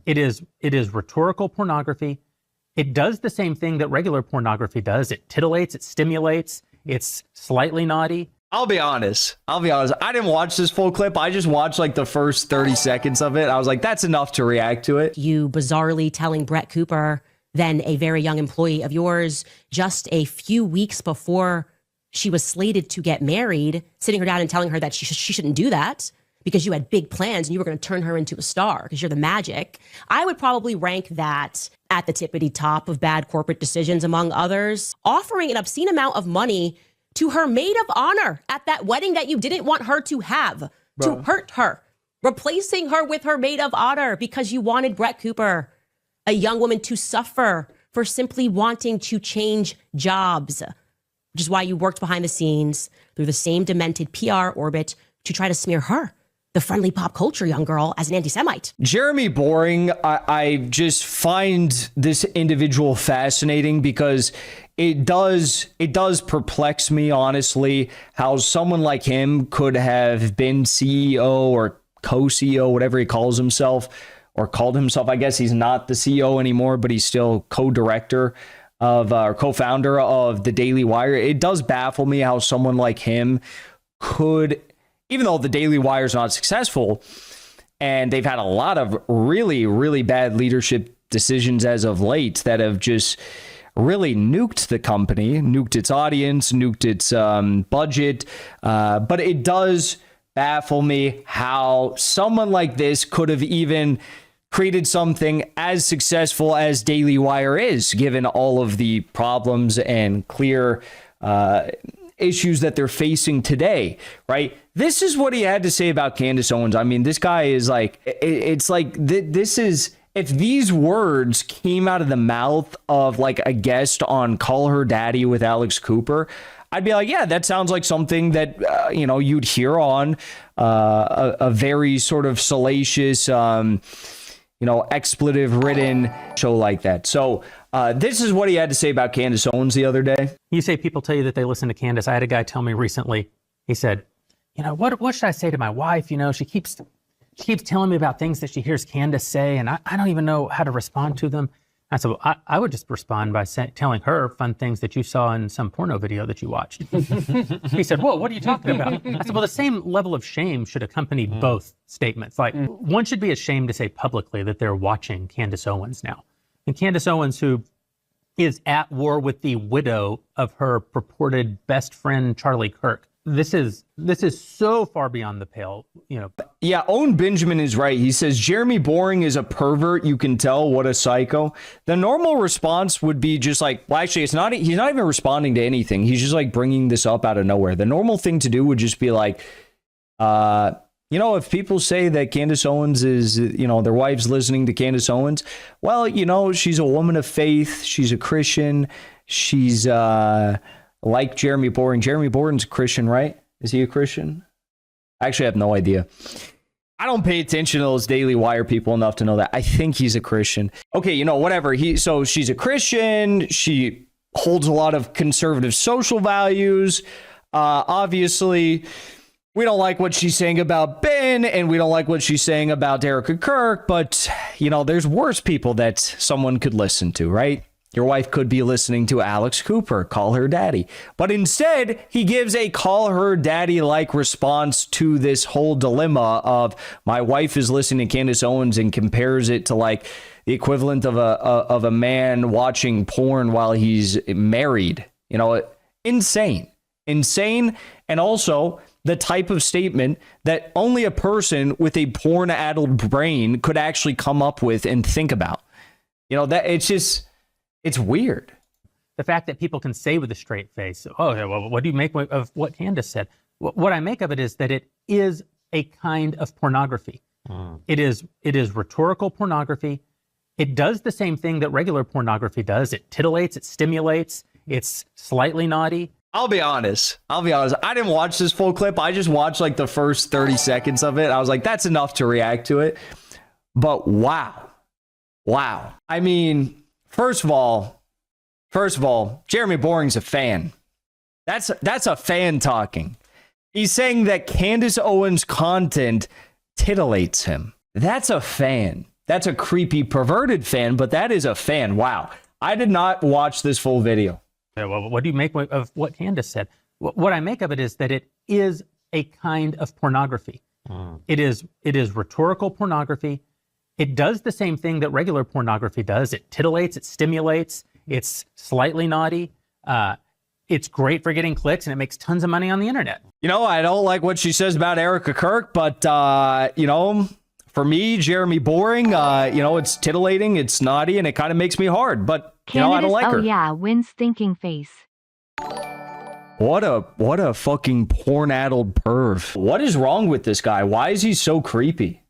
It is rhetorical pornography. It does the same thing that regular pornography does. It titillates, it stimulates, it's slightly naughty. I'll be honest. I didn't watch this full clip. I just watched like the first 30 seconds of it. I was like, that's enough to react to it. You bizarrely telling Brett Cooper, then a very young employee of yours, just a few weeks before she was slated to get married, sitting her down and telling her that she shouldn't do that because you had big plans and you were going to turn her into a star because you're the magic. I would probably rank that at the tippity top of bad corporate decisions, among others. Offering an obscene amount of money to her maid of honor at that wedding that you didn't want her to have, to hurt her, replacing her with her maid of honor because you wanted Brett Cooper, a young woman, to suffer for simply wanting to change jobs, which is why you worked behind the scenes through the same demented PR orbit to try to smear her, the friendly pop culture young girl, as an anti-Semite. Jeremy Boring, I just find this individual fascinating because it does perplex me, honestly, how someone like him could have been CEO or co-CEO, whatever he calls himself, or called himself. I guess he's not the CEO anymore, but he's still co-director of or co-founder of the Daily Wire. It does baffle me how someone like him could, even though the Daily Wire is not successful and they've had a lot of really, really bad leadership decisions as of late that have just really nuked the company, nuked its audience, nuked its budget. But it does baffle me how someone like this could have even created something as successful as Daily Wire is, given all of the problems and clear issues that they're facing today, right? This is what he had to say about Candace Owens. I mean, this guy is like, it's like, this is, if these words came out of the mouth of like a guest on Call Her Daddy with Alex Cooper, I'd be like, yeah, that sounds like something that, you'd hear on a very sort of salacious, expletive-ridden show like that. So this is what he had to say about Candace Owens the other day. You say people tell you that they listen to Candace. I had a guy tell me recently, he said, what should I say to my wife? She keeps telling me about things that she hears Candace say, and I don't even know how to respond to them. I said, well, I would just respond by telling her fun things that you saw in some porno video that you watched. He said, whoa, what are you talking about? I said, well, the same level of shame should accompany both statements. Like, one should be ashamed to say publicly that they're watching Candace Owens now. And Candace Owens, who is at war with the widow of her purported best friend, Charlie Kirk. This is so far beyond the pale, Yeah, Owen Benjamin is right. He says Jeremy Boring is a pervert. You can tell, what a psycho. The normal response would be just like, well, actually, he's not even responding to anything. He's just like bringing this up out of nowhere. The normal thing to do would just be like, if people say that Candace Owens is, their wife's listening to Candace Owens, well, she's a woman of faith. She's a Christian. She's like Jeremy Boring. Jeremy Boring's a Christian, right? Is he a Christian? I actually have no idea. I don't pay attention to those Daily Wire people enough to know that. I think he's a Christian. Okay, whatever. So she's a Christian. She holds a lot of conservative social values. Obviously, we don't like what she's saying about Ben, and we don't like what she's saying about Erika Kirk, but, there's worse people that someone could listen to, right? Your wife could be listening to Alex Cooper, Call Her Daddy. But instead, he gives a Call Her Daddy-like response to this whole dilemma of my wife is listening to Candace Owens and compares it to like the equivalent of a man watching porn while he's married. Insane. And also the type of statement that only a person with a porn-addled brain could actually come up with and think about. That it's weird. The fact that people can say with a straight face, well, what do you make of what Candace said? What I make of it is that it is a kind of pornography. It is rhetorical pornography. It does the same thing that regular pornography does. It titillates, it stimulates, it's slightly naughty. I'll be honest. I didn't watch this full clip. I just watched like the first 30 seconds of it. I was like, that's enough to react to it. But wow. I mean, First of all, Jeremy Boring's a fan. That's a fan talking. He's saying that Candace Owens' content titillates him. That's a fan. That's a creepy, perverted fan, but that is a fan. Wow. I did not watch this full video. Yeah, well, what do you make of what Candace said? What I make of it is that it is a kind of pornography. It is rhetorical pornography. It does the same thing that regular pornography does. It titillates, it stimulates, it's slightly naughty. It's great for getting clicks, and it makes tons of money on the internet. You know, I don't like what she says about Erika Kirk, but, you know, for me, Jeremy Boring, you know, it's titillating, it's naughty, and it kind of makes me hard. But, you know, I don't like her. Oh, yeah, wins thinking face. What a fucking porn-addled perv. What is wrong with this guy? Why is he so creepy?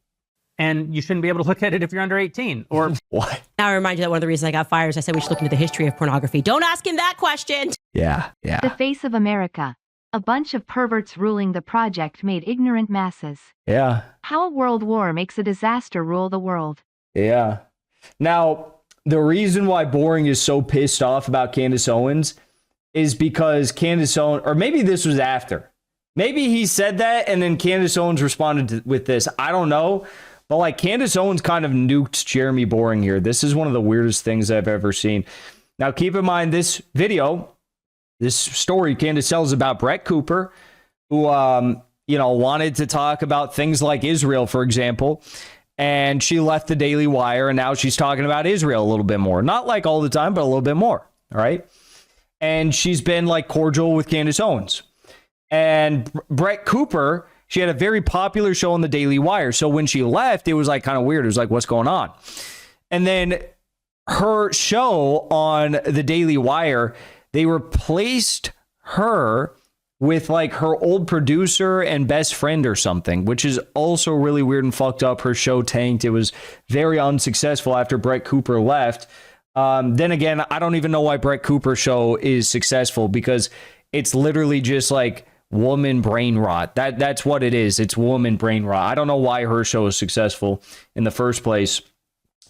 And you shouldn't be able to look at it if you're under 18. Or What? Now I remind you that one of the reasons I got fired is I said we should look into the history of pornography. Don't ask him that question. Yeah. The face of America. A bunch of perverts ruling the project made ignorant masses. Yeah. How a world war makes a disaster rule the world. Yeah. Now, the reason why Boring is so pissed off about Candace Owens is because Candace Owens, or maybe this was after. Maybe he said that and then Candace Owens responded with this. I don't know. But like Candace Owens kind of nuked Jeremy Boring here. This is one of the weirdest things I've ever seen. Now, keep in mind this video, this story Candace tells about Brett Cooper, who, you know, wanted to talk about things like Israel, for example. And she left the Daily Wire, and now she's talking about Israel a little bit more. Not like all the time, but a little bit more. All right. And she's been like cordial with Candace Owens. And Brett Cooper, she had a very popular show on the Daily Wire. So when she left, it was like kind of weird. It was like, what's going on? And then her show on the Daily Wire, they replaced her with like her old producer and best friend or something, which is also really weird and fucked up. Her show tanked. It was very unsuccessful after Brett Cooper left. Then again, I don't even know why Brett Cooper's show is successful, because it's literally just like woman brain rot. That's what it is. It's woman brain rot. I don't know why her show is successful in the first place.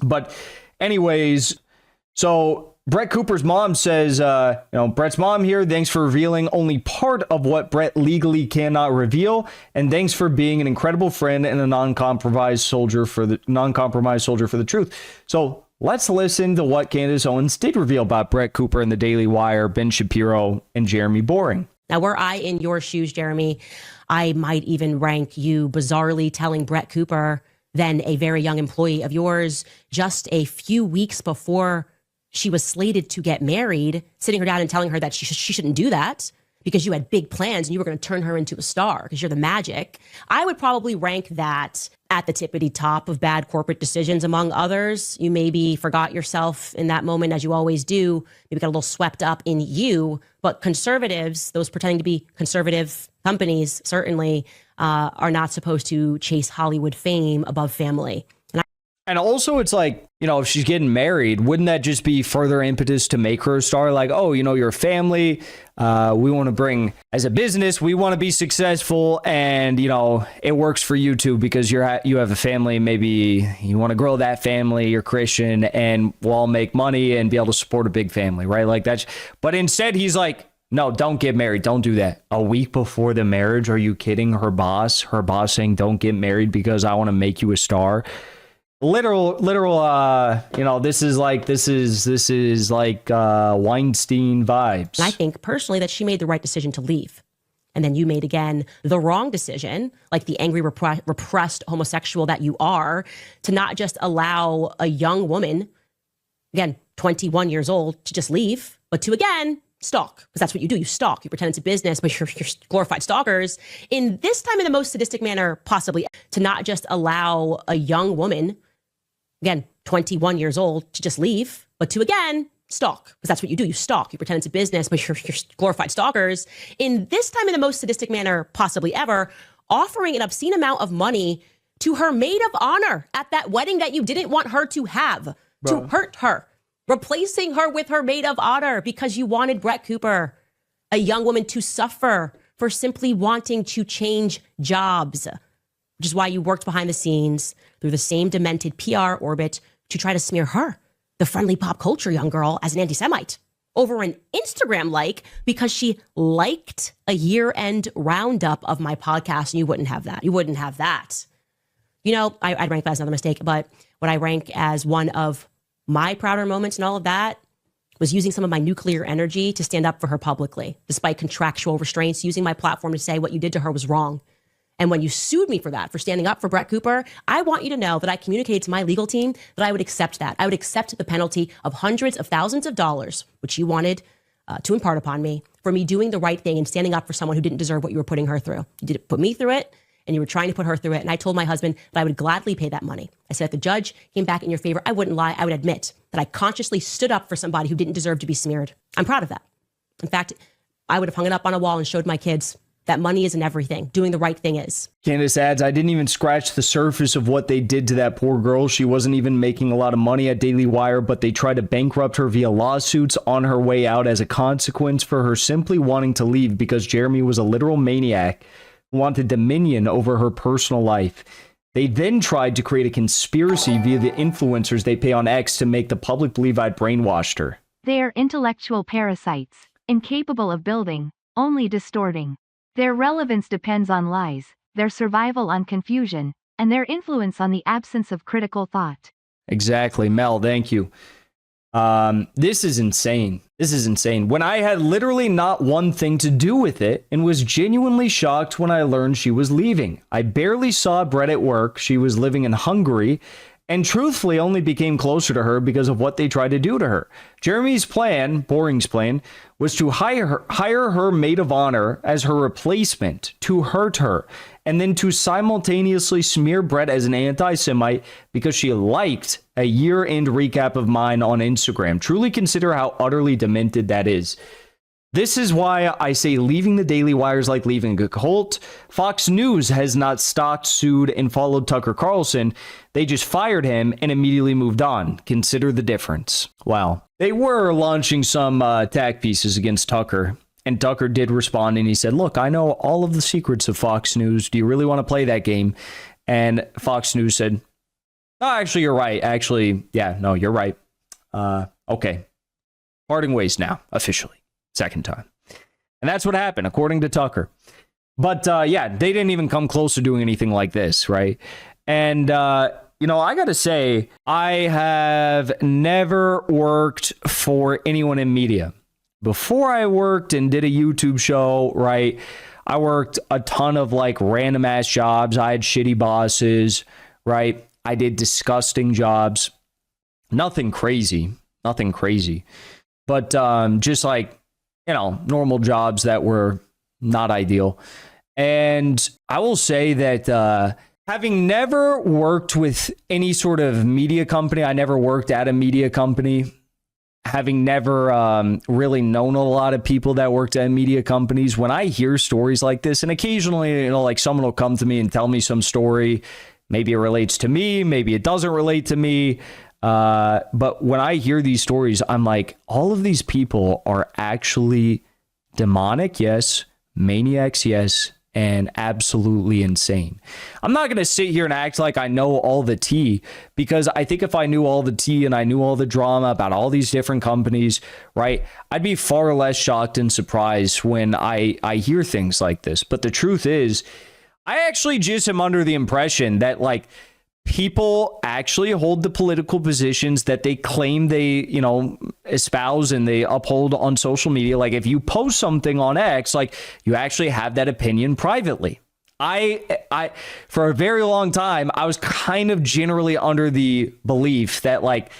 But anyways, so Brett Cooper's mom says, you know, Brett's mom here, thanks for revealing only part of what Brett legally cannot reveal, and thanks for being an incredible friend and a non-compromised soldier for the truth. So let's listen to what Candace Owens did reveal about Brett Cooper and the Daily Wire, Ben Shapiro, and Jeremy Boring. Now, were I in your shoes, Jeremy, I might even rank you bizarrely telling Brett Cooper, then a very young employee of yours, just a few weeks before she was slated to get married, sitting her down and telling her that she shouldn't do that because you had big plans and you were going to turn her into a star because you're the magic. I would probably rank that at the tippity top of bad corporate decisions, among others. You maybe forgot yourself in that moment, as you always do. Maybe got a little swept up in you. But conservatives, those pretending to be conservative companies, certainly are not supposed to chase Hollywood fame above family. And also, it's like, you know, if she's getting married, wouldn't that just be further impetus to make her a star? Like, oh, you know, your family, we want to bring, as a business, we want to be successful. And, you know, it works for you too, because you have a family. Maybe you want to grow that family. You're Christian, and we'll all make money and be able to support a big family, right? Like that's, but instead he's like, no, don't get married. Don't do that. A week before the marriage. Are you kidding? Her boss saying, don't get married because I want to make you a star. Literal, you know, this is like Weinstein vibes. And I think personally that she made the right decision to leave. And then you made, again, the wrong decision, like the angry, repressed homosexual that you are, to not just allow a young woman, again, 21 years old, to just leave, but to, again, stalk, because that's what you do. You stalk. You pretend it's a business, but you're glorified stalkers. In this time, in the most sadistic manner possibly, to not just allow a young woman, again, 21 years old, to just leave, but to, again, stalk, because that's what you do. You stalk. You pretend it's a business, but you're glorified stalkers. In this time, in the most sadistic manner possibly ever, offering an obscene amount of money to her maid of honor at that wedding that you didn't want her to have, to hurt her, replacing her with her maid of honor because you wanted Brett Cooper, a young woman, to suffer for simply wanting to change jobs, which is why you worked behind the scenes through the same demented PR orbit to try to smear her, the friendly pop culture young girl, as an anti-Semite over an Instagram like because she liked a year-end roundup of my podcast, and you wouldn't have that. You wouldn't have that. You know, I'd rank that as another mistake, but what I rank as one of my prouder moments and all of that was using some of my nuclear energy to stand up for her publicly, despite contractual restraints, using my platform to say what you did to her was wrong. And when you sued me for that, for standing up for Brett Cooper, I want you to know that I communicated to my legal team that I would accept that. I would accept the penalty of hundreds of thousands of dollars, which you wanted to impart upon me, for me doing the right thing and standing up for someone who didn't deserve what you were putting her through. You didn't put me through it, and you were trying to put her through it. And I told my husband that I would gladly pay that money. I said, if the judge came back in your favor, I wouldn't lie. I would admit that I consciously stood up for somebody who didn't deserve to be smeared. I'm proud of that. In fact, I would have hung it up on a wall and showed my kids that money isn't everything. Doing the right thing is. Candace adds, I didn't even scratch the surface of what they did to that poor girl. She wasn't even making a lot of money at Daily Wire, but they tried to bankrupt her via lawsuits on her way out as a consequence for her simply wanting to leave because Jeremy was a literal maniac who wanted dominion over her personal life. They then tried to create a conspiracy via the influencers they pay on X to make the public believe I'd brainwashed her. They are intellectual parasites, incapable of building, only distorting. Their relevance depends on lies, their survival on confusion, and their influence on the absence of critical thought. Exactly. Mel, thank you. This is insane. This is insane. When I had literally not one thing to do with it and was genuinely shocked when I learned she was leaving. I barely saw Brett at work. She was living in Hungary and truthfully only became closer to her because of what they tried to do to her. Jeremy's plan, Boring's plan, was to hire her maid of honor as her replacement to hurt her and then to simultaneously smear Brett as an anti-Semite because she liked a year-end recap of mine on Instagram. Truly consider how utterly demented that is. This is why I say leaving the Daily Wire is like leaving a cult. Fox News has not stalked, sued, and followed Tucker Carlson. They just fired him and immediately moved on. Consider the difference. Wow. They were launching some attack pieces against Tucker, and Tucker did respond, and he said, look, I know all of the secrets of Fox News. Do you really want to play that game? And Fox News said, oh, actually, you're right. Actually, yeah, no, you're right. Okay. Parting ways now, officially. Second time. And that's what happened, according to Tucker. But yeah, they didn't even come close to doing anything like this, right? And, you know, I got to say, I have never worked for anyone in media. Before I worked and did a YouTube show, right, I worked a ton of like random ass jobs. I had shitty bosses, right? I did disgusting jobs. Nothing crazy. But just like, you know, normal jobs that were not ideal. And I will say that having never worked with any sort of media company, I never worked at a media company, having never really known a lot of people that worked at media companies, when I hear stories like this, and occasionally, you know, like someone will come to me and tell me some story, maybe it relates to me, maybe it doesn't relate to me. But when I hear these stories, I'm like, all of these people are actually demonic, yes, maniacs, yes, and absolutely insane. I'm not going to sit here and act like I know all the tea, because I think if I knew all the tea and I knew all the drama about all these different companies, right, I'd be far less shocked and surprised when I hear things like this. But the truth is, I actually just am under the impression that, like, people actually hold the political positions that they claim they, you know, espouse and they uphold on social media. Like, if you post something on X, like, you actually have that opinion privately. I for a very long time, I was kind of generally under the belief that, like,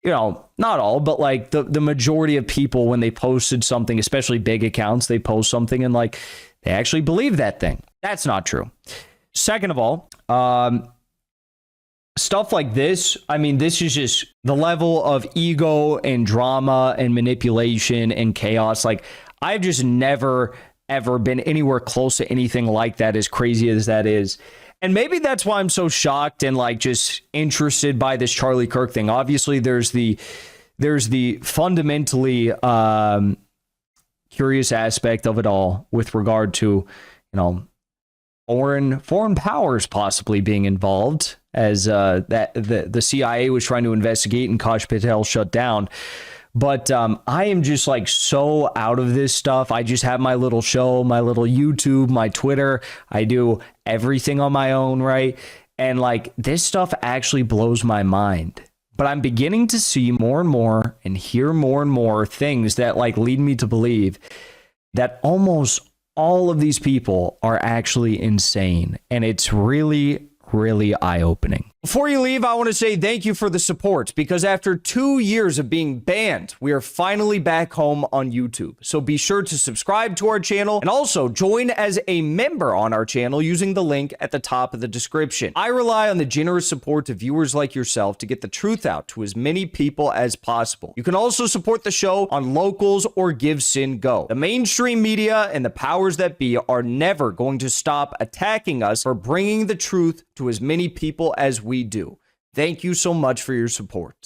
you know, not all, but like the majority of people, when they posted something, especially big accounts, they post something and like they actually believe that thing. That's not true. Second of all, stuff like this, I mean, this is just the level of ego and drama and manipulation and chaos. Like, I've just never, ever been anywhere close to anything like that, as crazy as that is. And maybe that's why I'm so shocked and like just interested by this Charlie Kirk thing. Obviously, there's the fundamentally curious aspect of it all with regard to, you know, foreign powers possibly being involved, as that the CIA was trying to investigate and Kaj Patel shut down. But I am just like so out of this stuff. I just have my little show, my little YouTube, my Twitter. I do everything on my own, right? And like, this stuff actually blows my mind. But I'm beginning to see more and more and hear more and more things that like lead me to believe that almost all of these people are actually insane. And it's really, really eye-opening. Before you leave, I want to say thank you for the support, because after 2 years of being banned, we are finally back home on YouTube. So be sure to subscribe to our channel and also join as a member on our channel using the link at the top of the description. I rely on the generous support of viewers like yourself to get the truth out to as many people as possible. You can also support the show on Locals or Give Sin Go. The mainstream media and the powers that be are never going to stop attacking us for bringing the truth to as many people as we do. Thank you so much for your support.